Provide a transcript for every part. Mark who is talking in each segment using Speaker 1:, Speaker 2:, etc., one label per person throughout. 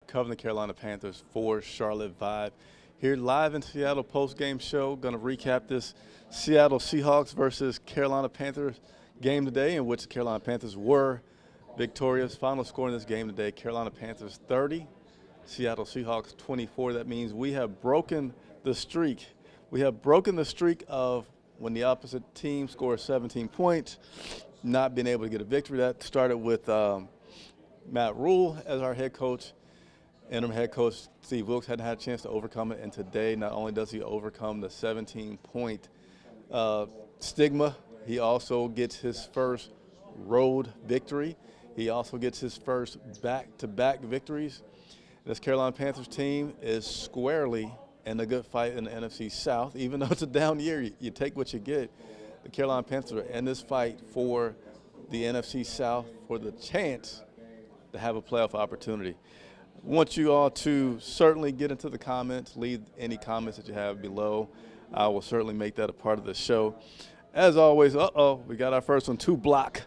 Speaker 1: covering the Carolina Panthers for Charlotte Vibe. Here live in Seattle post-game show. Going to recap this Seattle Seahawks versus Carolina Panthers game today, in which the Carolina Panthers were victorious. Final score in this game today, Carolina Panthers 30, Seattle Seahawks 24. That means we have broken the streak. We have broken the streak of when the opposite team scores 17 points, not being able to get a victory. That started with Matt Rule as our head coach. Interim head coach Steve Wilks hadn't had a chance to overcome it, and today not only does he overcome the 17-point stigma, he also gets his first road victory. He also gets his first back-to-back victories. This Carolina Panthers team is squarely in a good fight in the NFC South. Even though it's a down year, you take what you get. The Carolina Panthers are in this fight for the NFC South for the chance to have a playoff opportunity. I want you all to certainly get into the comments, leave any comments that you have below. I will certainly make that a part of the show. As always, we got our first one. 2 Block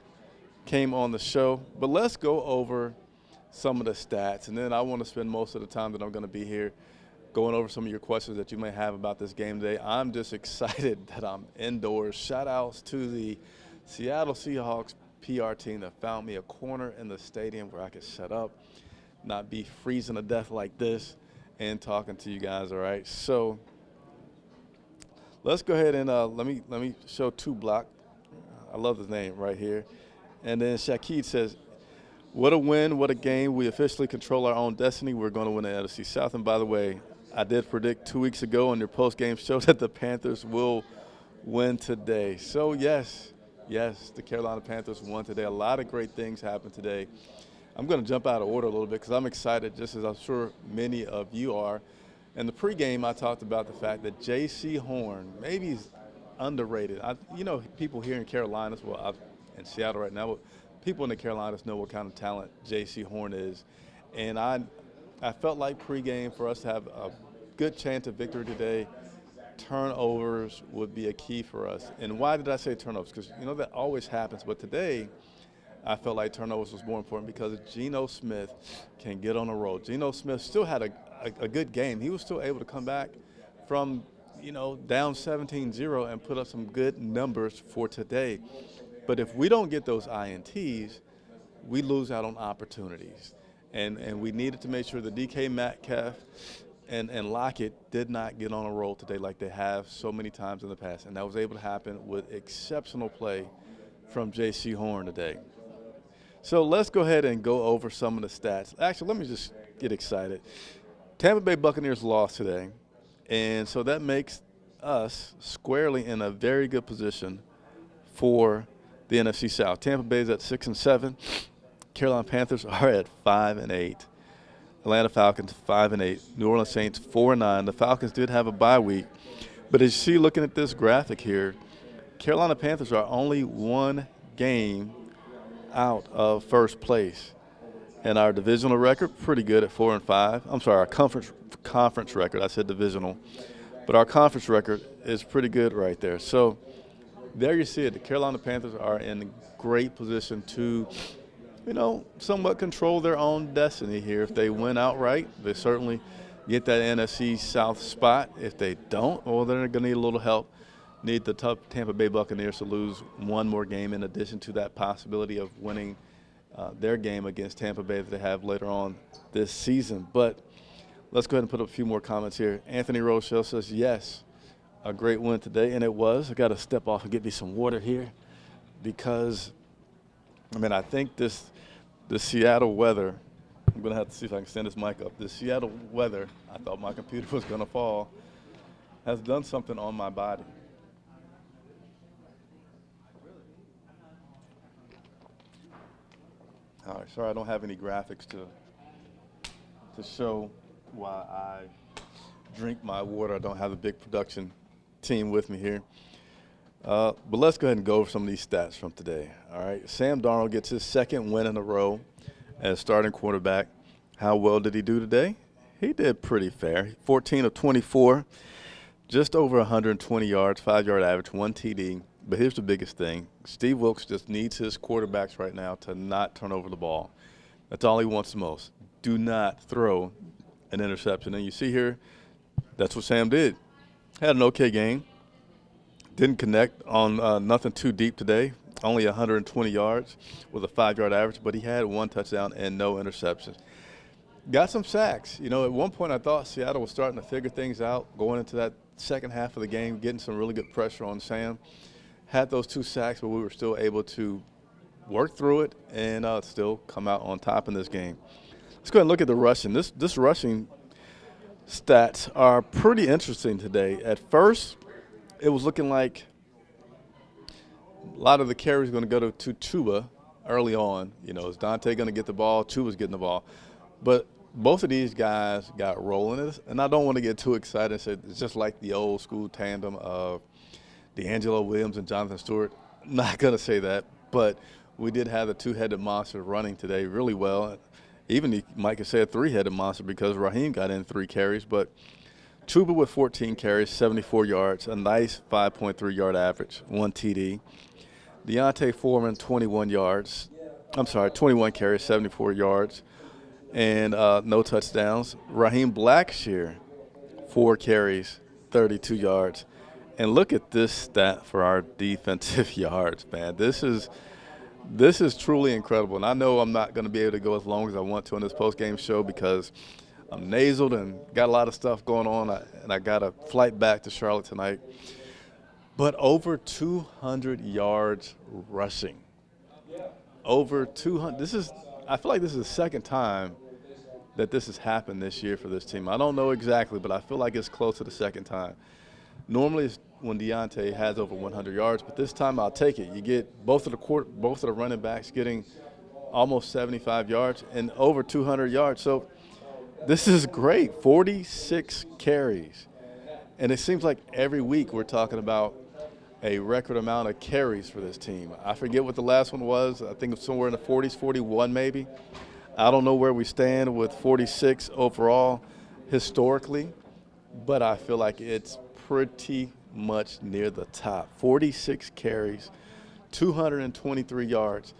Speaker 1: came on the show. But let's go over some of the stats, and then I want to spend most of the time that I'm going to be here going over some of your questions that you may have about this game today. I'm just excited that I'm indoors. Shout-outs to the Seattle Seahawks PR team that found me a corner in the stadium where I could shut up, not be freezing to death like this, and talking to you guys. All right, so let's go ahead and let me show 2 Block. I love his name right here. And then Shakid says, what a win, what a game. We officially control our own destiny. We're going to win the NFC South. And by the way, I did predict 2 weeks ago on your post-game show that the Panthers will win today. So yes, the Carolina Panthers won today. A lot of great things happened today. I'm going to jump out of order a little bit because I'm excited, just as I'm sure many of you are. In the pregame, I talked about the fact that J.C. Horn, maybe he's underrated. People here in Carolina, well, in Seattle right now, but people in the Carolinas know what kind of talent J.C. Horn is. And I felt like pregame for us to have a good chance of victory today, turnovers would be a key for us. And why did I say turnovers? Because, that always happens. But today, I felt like turnovers was more important because Geno Smith can get on the road. Geno Smith still had a good game. He was still able to come back from, down 17-0 and put up some good numbers for today. But if we don't get those INTs, we lose out on opportunities. And we needed to make sure that DK Metcalf and Lockett did not get on a roll today like they have so many times in the past. And that was able to happen with exceptional play from J.C. Horn today. So let's go ahead and go over some of the stats. Actually, let me just get excited. Tampa Bay Buccaneers lost today, and so that makes us squarely in a very good position for the NFC South. Tampa Bay is at 6-7. Carolina Panthers are at 5-8. Atlanta Falcons 5-8. New Orleans Saints 4-9. The Falcons did have a bye week, but as you see looking at this graphic here, Carolina Panthers are only 1 game out of first place. And our divisional record, pretty good at 4-5. I'm sorry, our conference record. I said divisional, but our conference record is pretty good right there. So there you see it. The Carolina Panthers are in a great position to, somewhat control their own destiny here. If they win outright, they certainly get that NFC South spot. If they don't, well, they're going to need a little help. Need the tough Tampa Bay Buccaneers to lose 1 more game in addition to that possibility of winning their game against Tampa Bay that they have later on this season. But let's go ahead and put up a few more comments here. Anthony Rochelle says, yes, a great win today, and it was. I got to step off and get me some water here because, I think the Seattle weather, I'm going to have to see if I can stand this mic up. The Seattle weather, I thought my computer was going to fall, has done something on my body. All right, sorry I don't have any graphics to show while I drink my water. I don't have a big production team with me here. But let's go ahead and go over some of these stats from today. All right, Sam Darnold gets his 2nd win in a row as starting quarterback. How well did he do today? He did pretty fair. 14 of 24, just over 120 yards, 5-yard average, 1 TD. But here's the biggest thing. Steve Wilks just needs his quarterbacks right now to not turn over the ball. That's all he wants the most. do not throw an interception. And you see here, that's what Sam did. Had an okay game. Didn't connect on nothing too deep today. Only 120 yards with a 5-yard average, but he had 1 touchdown and no interceptions. Got some sacks. You know, at one point I thought Seattle was starting to figure things out going into that second half of the game, getting some really good pressure on Sam. Had those 2 sacks, but we were still able to work through it and still come out on top in this game. Let's go ahead and look at the rushing. This rushing stats are pretty interesting today. At first, it was looking like a lot of the carries going to go to Chuba early on. You know, is Dante going to get the ball? Chuba's getting the ball. But both of these guys got rolling. And I don't want to get too excited and say it's just like the old school tandem of D'Angelo Williams and Jonathan Stewart. I'm not going to say that. But we did have the 2-headed monster running today really well. Even you might could say a 3-headed monster because Raheem got in 3 carries. But Chuba with 14 carries, 74 yards, a nice 5.3-yard average, 1 TD. Deontay Foreman, 21 carries, 74 yards, and no touchdowns. Raheem Blackshear, 4 carries, 32 yards. And look at this stat for our defensive yards, man. This is truly incredible. And I know I'm not going to be able to go as long as I want to on this post-game show because I'm nasaled and got a lot of stuff going on, and I got a flight back to Charlotte tonight. But over 200 yards rushing. Over 200. I feel like this is the second time that this has happened this year for this team. I don't know exactly, but I feel like it's close to the second time. Normally it's when Deontay has over 100 yards, but this time I'll take it. You get both of the running backs getting almost 75 yards and over 200 yards. So this is great. 46 carries. And it seems like every week we're talking about a record amount of carries for this team. I forget what the last one was. I think it's somewhere in the 40s, 41 maybe. I don't know where we stand with 46 overall historically, but I feel like it's pretty much near the top. 46 carries, 223 yards.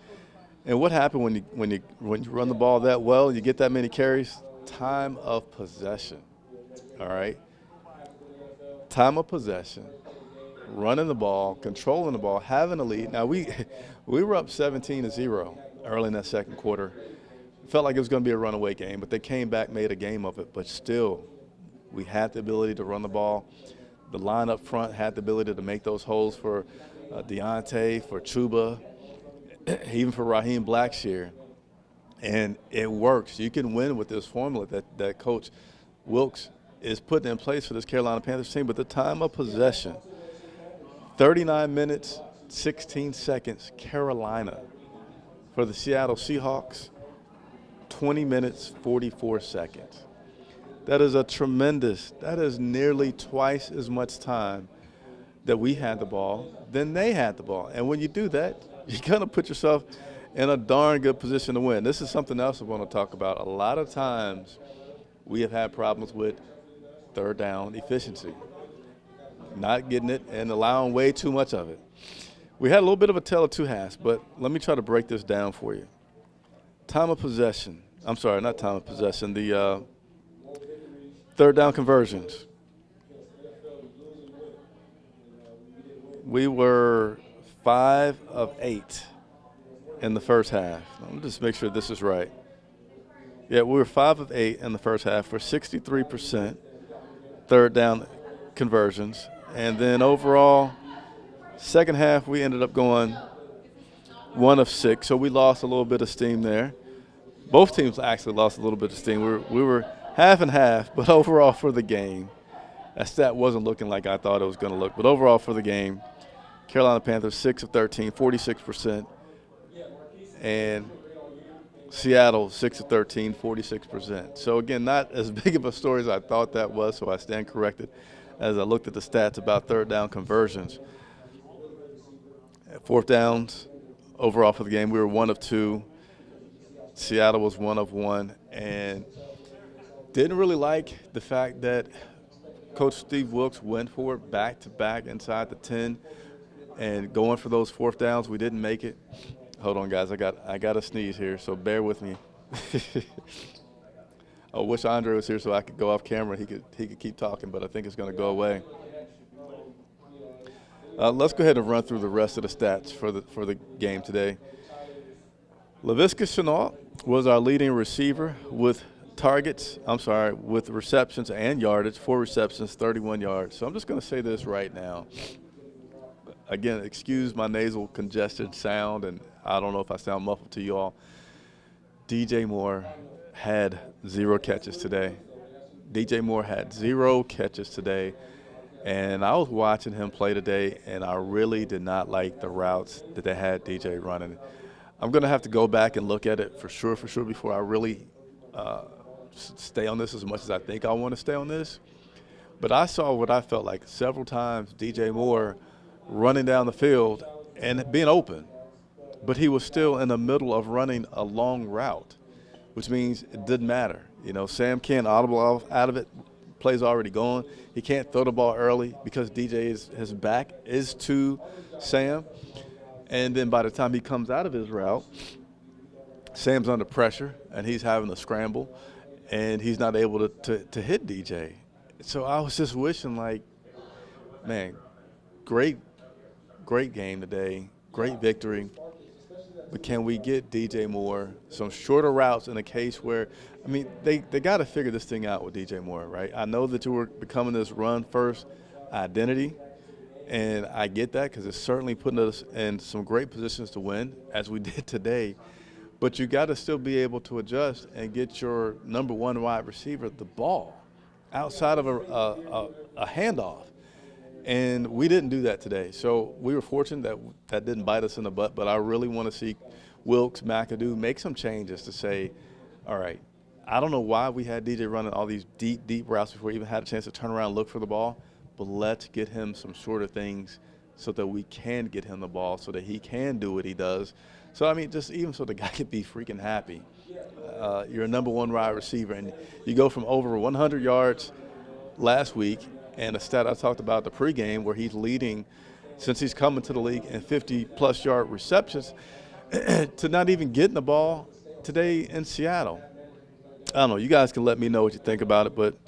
Speaker 1: And what happened when you run the ball that well, you get that many carries? Time of possession. All right? Time of possession. Running the ball, controlling the ball, having a lead. Now, we were up 17-0 early in that second quarter. Felt like it was going to be a runaway game, but they came back, made a game of it. But still, we had the ability to run the ball. The line up front had the ability to make those holes for Deontay, for Chuba, even for Raheem Blackshear. And it works. You can win with this formula that Coach Wilks is putting in place for this Carolina Panthers team. But the time of possession, 39 minutes, 16 seconds, Carolina. For the Seattle Seahawks, 20 minutes, 44 seconds. That is nearly twice as much time that we had the ball than they had the ball. And when you do that, you're going to put yourself in a darn good position to win. This is something else I want to talk about. A lot of times we have had problems with third down efficiency. Not getting it and allowing way too much of it. We had a little bit of a tale of 2 halves, but let me try to break this down for you. Time of possession. I'm sorry, not time of possession. The third down conversions. We were 5 of 8 in the first half. Let me just make sure this is right. Yeah, we were 5 of 8 in the first half for 63% third down conversions. And then overall, second half, we ended up going 1 of 6. So we lost a little bit of steam there. Both teams actually lost a little bit of steam. We were half and half, but overall for the game, that stat wasn't looking like I thought it was going to look. But overall for the game, Carolina Panthers 6 of 13, 46%. And Seattle 6 of 13, 46%. So, again, not as big of a story as I thought that was, so I stand corrected as I looked at the stats about third down conversions. Fourth downs, overall for the game, we were 1 of 2. Seattle was 1 of 1. And didn't really like the fact that Coach Steve Wilks went for it back-to-back inside the 10 and going for those fourth downs. We didn't make it. Hold on, guys. I got to sneeze here, so bear with me. I wish Andre was here so I could go off camera. He could keep talking, but I think it's going to go away. Let's go ahead and run through the rest of the stats for the game today. Laviska Shenault was our leading receiver with with receptions and yardage. 4 receptions, 31 yards. So I'm just going to say this right now. Again, excuse my nasal congested sound, and I don't know if I sound muffled to you all. DJ Moore had 0 catches today. DJ Moore had 0 catches today. And I was watching him play today, and I really did not like the routes that they had DJ running. I'm going to have to go back and look at it for sure, before I really stay on this as much as I think I want to stay on this. But I saw what I felt like several times DJ Moore running down the field and being open, but he was still in the middle of running a long route, which means it didn't matter. You know, Sam can't audible out of it. Play's already gone. He can't throw the ball early because his back is to Sam. And then by the time he comes out of his route, Sam's under pressure and he's having to scramble and he's not able to hit DJ. So I was just wishing, like, man, great game today, great victory. But can we get DJ Moore some shorter routes in a case where, I mean, they got to figure this thing out with DJ Moore, right? I know that you were becoming this run-first identity, and I get that because it's certainly putting us in some great positions to win, as we did today. But you got to still be able to adjust and get your number 1 wide receiver the ball outside of a handoff. And we didn't do that today. So we were fortunate that didn't bite us in the butt, but I really want to see Wilkes, McAdoo make some changes to say, all right, I don't know why we had DJ running all these deep routes before he even had a chance to turn around and look for the ball, but let's get him some shorter things so that we can get him the ball so that he can do what he does. So, I mean, just even so the guy could be freaking happy. You're a number 1 wide receiver, and you go from over 100 yards last week, and a stat I talked about at the pregame where he's leading since he's coming to the league in 50-plus yard receptions to not even getting the ball today in Seattle. I don't know. You guys can let me know what you think about it, but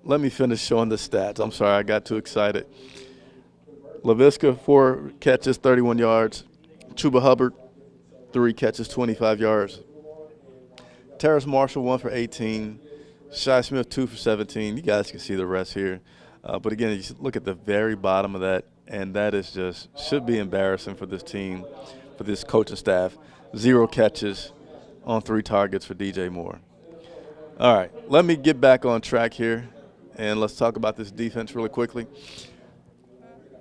Speaker 1: let me finish showing the stats. I'm sorry, I got too excited. Laviska, 4 catches, 31 yards. Chuba Hubbard, 3 catches, 25 yards. Terrace Marshall, 1 for 18. Shi Smith, 2 for 17. You guys can see the rest here. But again, you look at the very bottom of that, and that is just should be embarrassing for this team, for this coaching staff. 0 catches on 3 targets for DJ Moore. All right, let me get back on track here, and let's talk about this defense really quickly.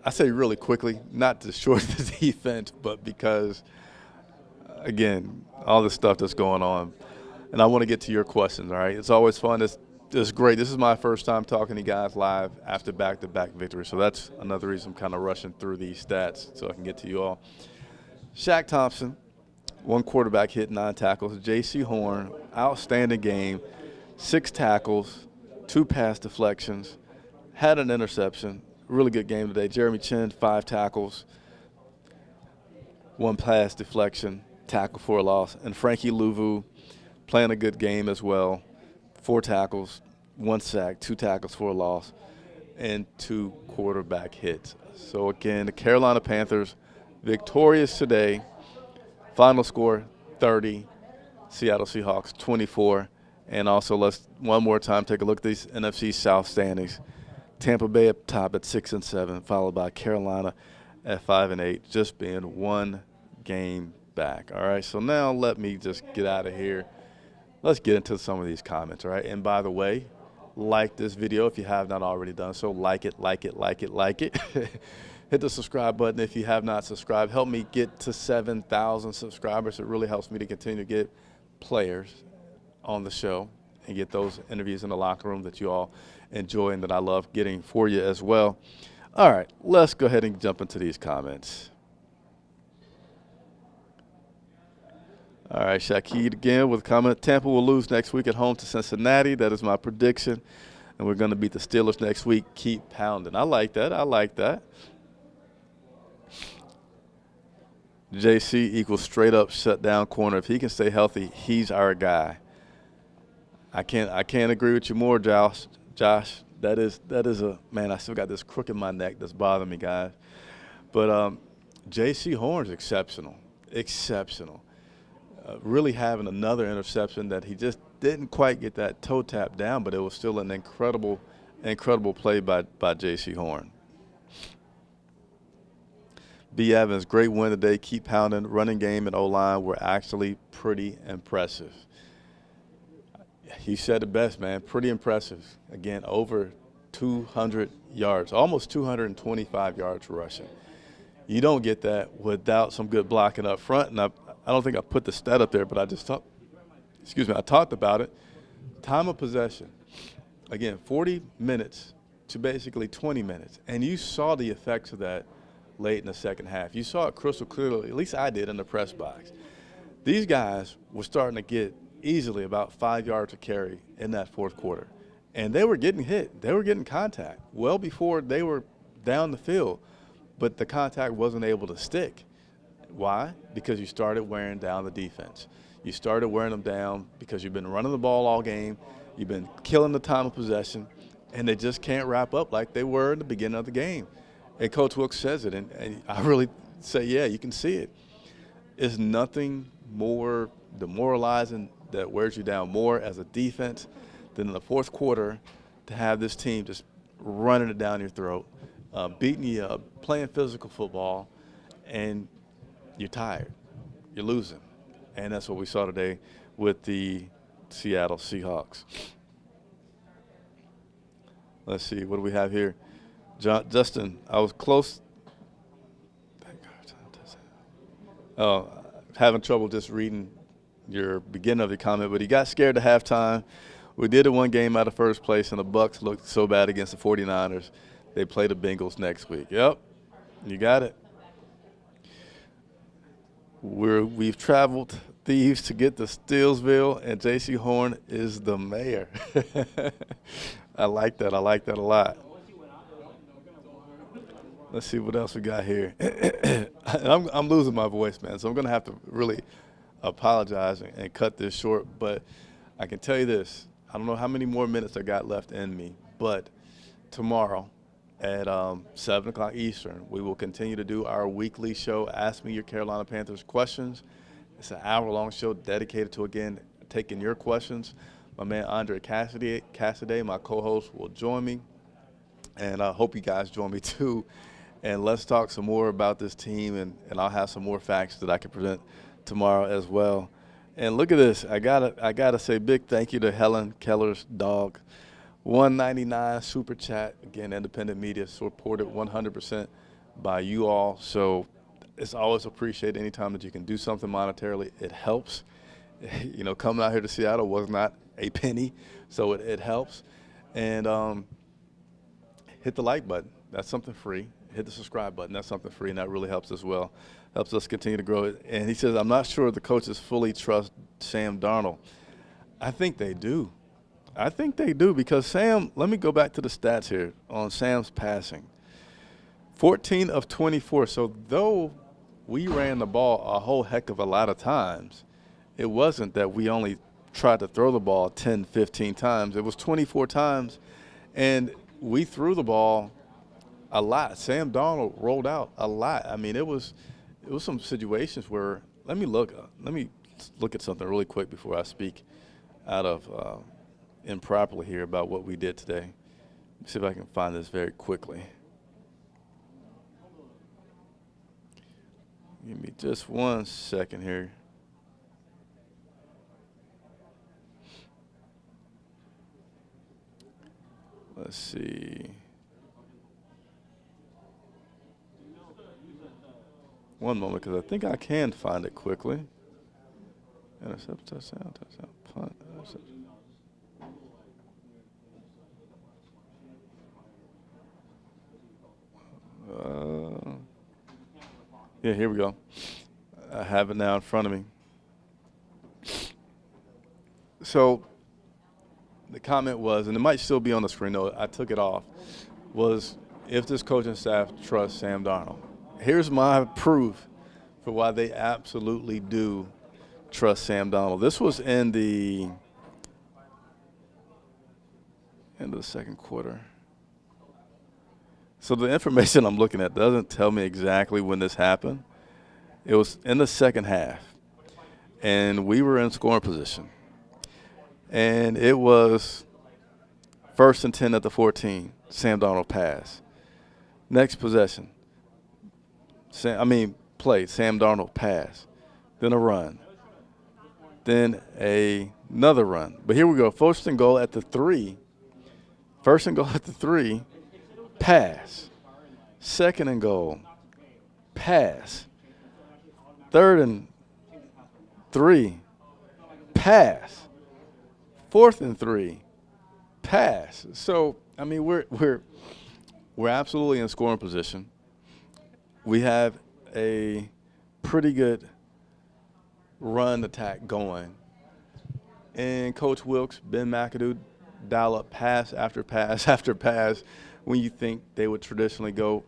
Speaker 1: I say really quickly, not to short the defense, but because, again, all the stuff that's going on. And I want to get to your questions, all right? It's always fun. It's great. This is my first time talking to you guys live after back-to-back victories. So that's another reason I'm kind of rushing through these stats so I can get to you all. Shaq Thompson, 1 quarterback hit, 9 tackles. J.C. Horn, outstanding game, 6 tackles, 2 pass deflections, had an interception. Really good game today. Jeremy Chin, 5 tackles, 1 pass deflection, tackle for a loss. And Frankie Louvu playing a good game as well. 4 tackles, 1 sack, 2 tackles for a loss, and 2 quarterback hits. So, again, the Carolina Panthers victorious today. Final score, 30. Seattle Seahawks, 24. And also, let's one more time take a look at these NFC South standings. Tampa Bay up top at 6-7, followed by Carolina at 5-8, just being 1 game back. All right, so now let me just get out of here. Let's get into some of these comments, all right? And by the way, like this video if you have not already done so. Like it. Hit the subscribe button if you have not subscribed. Help me get to 7,000 subscribers. It really helps me to continue to get players on the show and get those interviews in the locker room that you all enjoy and that I love getting for you as well. All right, let's go ahead and jump into these comments. All right, Shaquille again with a comment. Tampa will lose next week at home to Cincinnati. That is my prediction. And we're going to beat the Steelers next week. Keep pounding. I like that. JC equals straight up shut down corner. If he can stay healthy, he's our guy. I can't agree with you more, Josh. Josh, that is a man. I still got this crook in my neck that's bothering me, guys. But J.C. Horn's exceptional, exceptional. Really having another interception that he just didn't quite get that toe tap down, but it was still an incredible play by J.C. Horn. B. Evans, great win today. Keep pounding. Running game and O-line were actually pretty impressive. You said it best, man. Pretty impressive. Again, over 200 yards, almost 225 yards rushing. You don't get that without some good blocking up front. And I don't think I put the stat up there, but I talked about it. Time of possession. Again, 40 minutes to basically 20 minutes. And you saw the effects of that late in the second half. You saw it crystal clearly, at least I did, in the press box. These guys were starting to get easily about 5 yards to carry in that fourth quarter. And they were getting hit. They were getting contact well before they were down the field. But the contact wasn't able to stick. Why? Because you started wearing down the defense. You started wearing them down because you've been running the ball all game. You've been killing the time of possession. And they just can't wrap up like they were in the beginning of the game. And Coach Wilkes says it, and I really say, yeah, you can see it. It's nothing more demoralizing that wears you down more as a defense than in the fourth quarter to have this team just running it down your throat, beating you up, playing physical football, and you're tired. You're losing. And that's what we saw today with the Seattle Seahawks. Let's see, what do we have here? Justin, I was close. Having trouble just reading your beginning of your comment, but he got scared at halftime. We did it one game out of first place, and the Bucs looked so bad against the 49ers. They play the Bengals next week. Yep, you got it. We've traveled thieves to get to Steelsville, and J.C. Horn is the mayor. I like that. I like that a lot. Let's see what else we got here. I'm losing my voice, man, so I'm going to have to really apologize and cut this short. But I can tell you this. I don't know how many more minutes I got left in me, but tomorrow at 7 o'clock Eastern, we will continue to do our weekly show, Ask Me Your Carolina Panthers Questions. It's an hour-long show dedicated to, again, taking your questions. My man Andre Cassidy, my co-host, will join me. And I hope you guys join me too. And let's talk some more about this team, and I'll have some more facts that I can present tomorrow as well. And look at this. I gotta say big thank you to Helen Keller's dog. $1.99 super chat. Again, independent media supported 100% by you all. So it's always appreciated anytime that you can do something monetarily. It helps. You know, coming out here to Seattle was not a penny, so it helps. And hit the like button. That's something free. Hit the subscribe button. That's something free, and that really helps as well. Helps us continue to grow it. And he says, I'm not sure the coaches fully trust Sam Darnold. I think they do. I think they do because Sam, let me go back to the stats here on Sam's passing. 14 of 24. So though we ran the ball a whole heck of a lot of times, it wasn't that we only tried to throw the ball 10, 15 times. It was 24 times, and we threw the ball a lot. Sam Darnold rolled out a lot. I mean, it was some situations where let me look at something really quick before I speak out of improperly here about what we did today. Let's see if I can find this very quickly. Give me just 1 second here. Let's see. One moment, because I think I can find it quickly. Intercept, touchdown, punt, interception. Yeah, here we go. I have it now in front of me. So the comment was, and it might still be on the screen, though, I took it off, was if this coaching staff trusts Sam Darnold. Here's my proof for why they absolutely do trust Sam Darnold. This was in the End of the second quarter. So the information I'm looking at doesn't tell me exactly when this happened. It was in the second half, and we were in scoring position. And it was 1st and 10 at the 14. Sam Darnold pass. Next possession. Play. Sam Darnold pass. Then a run. Then another run. But here we go. 1st and goal at the 3. 1st and goal at the 3. Pass. 2nd and goal. Pass. 3rd and 3. Pass. 4th and 3. Pass. So we're absolutely in scoring position. We have a pretty good run attack going. And Coach Wilks, Ben McAdoo, dial up pass after pass after pass when you think they would traditionally go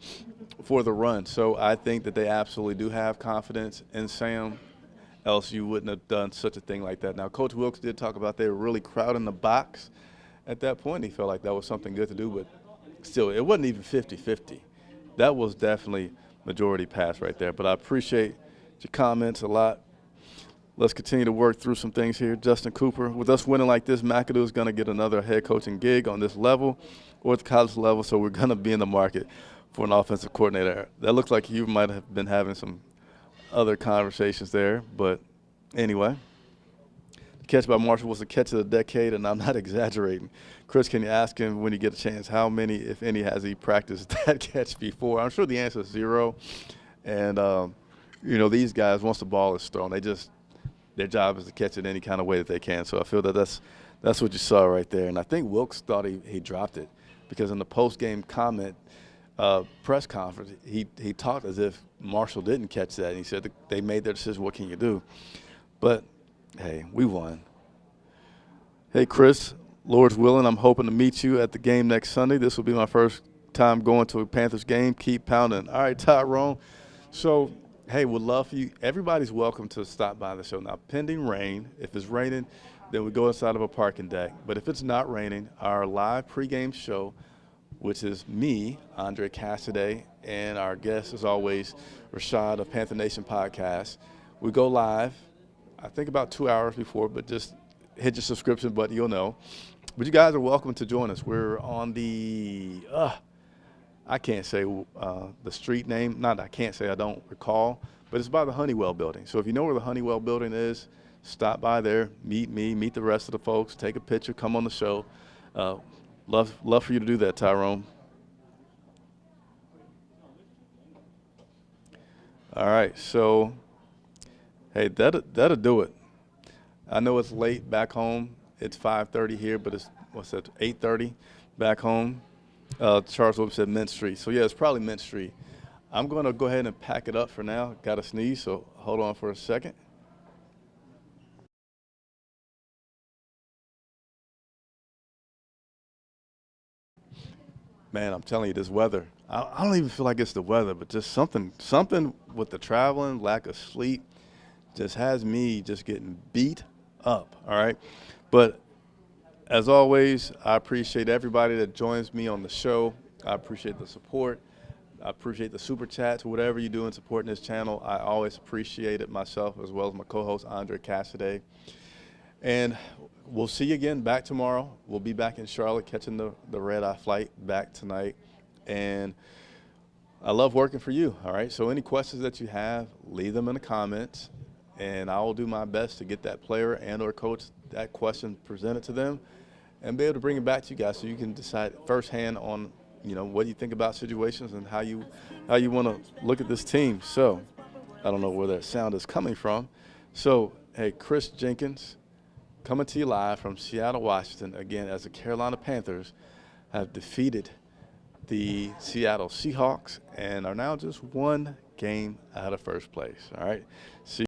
Speaker 1: for the run. So I think that they absolutely do have confidence in Sam, else you wouldn't have done such a thing like that. Now, Coach Wilks did talk about they were really crowding the box at that point. He felt like that was something good to do, but still, it wasn't even 50-50. That was definitely majority pass right there. But I appreciate your comments a lot. Let's continue to work through some things here. Justin Cooper, with us winning like this, McAdoo is going to get another head coaching gig on this level or at the college level, so we're going to be in the market for an offensive coordinator. That looks like you might have been having some other conversations there, but anyway. The catch by Marshall was the catch of the decade, and I'm not exaggerating. Chris, can you ask him when you get a chance how many, if any, has he practiced that catch before? I'm sure the answer is 0. And, these guys, once the ball is thrown, their job is to catch it any kind of way that they can. So I feel that that's what you saw right there. And I think Wilks thought he dropped it because in the post-game comment press conference, he talked as if Marshall didn't catch that. And he said they made their decision, what can you do? But, hey, we won. Hey, Chris, Lord's willing, I'm hoping to meet you at the game next Sunday. This will be my first time going to a Panthers game. Keep pounding. All right, Tyrone. So, hey, would love for you. Everybody's welcome to stop by the show. Now, pending rain, if it's raining, then we go inside of a parking deck. But if it's not raining, our live pregame show, which is me, Andre Cassidy, and our guest, as always, Rashad of Panther Nation Podcast. We go live, I think about 2 hours before, but just hit your subscription button, you'll know. But you guys are welcome to join us. We're on the I can't say the street name. Not I can't say, I don't recall. But it's by the Honeywell building. So if you know where the Honeywell building is, stop by there, meet me, meet the rest of the folks, take a picture, come on the show. Love for you to do that, Tyrone. All right, so, hey, that'll do it. I know it's late back home. It's 5:30 here, but it's, 8:30 back home. Charles Williams said Mint Street. So, yeah, it's probably Mint Street. I'm going to go ahead and pack it up for now. Got to sneeze, so hold on for a second. Man, I'm telling you, this weather, I don't even feel like it's the weather, but just something with the traveling, lack of sleep, just has me just getting beat up, all right? But as always, I appreciate everybody that joins me on the show. I appreciate the support. I appreciate the super chats, whatever you do in supporting this channel. I always appreciate it myself, as well as my co-host, Andre Cassidy. And we'll see you again back tomorrow. We'll be back in Charlotte catching the red-eye flight back tonight. And I love working for you, all right? So any questions that you have, leave them in the comments, and I will do my best to get that player and or coach that question presented to them and be able to bring it back to you guys so you can decide firsthand on, what you think about situations and how you want to look at this team. So I don't know where that sound is coming from. So, hey, Chris Jenkins, coming to you live from Seattle, Washington, again, as the Carolina Panthers have defeated the Seattle Seahawks and are now just one game out of first place. All right. See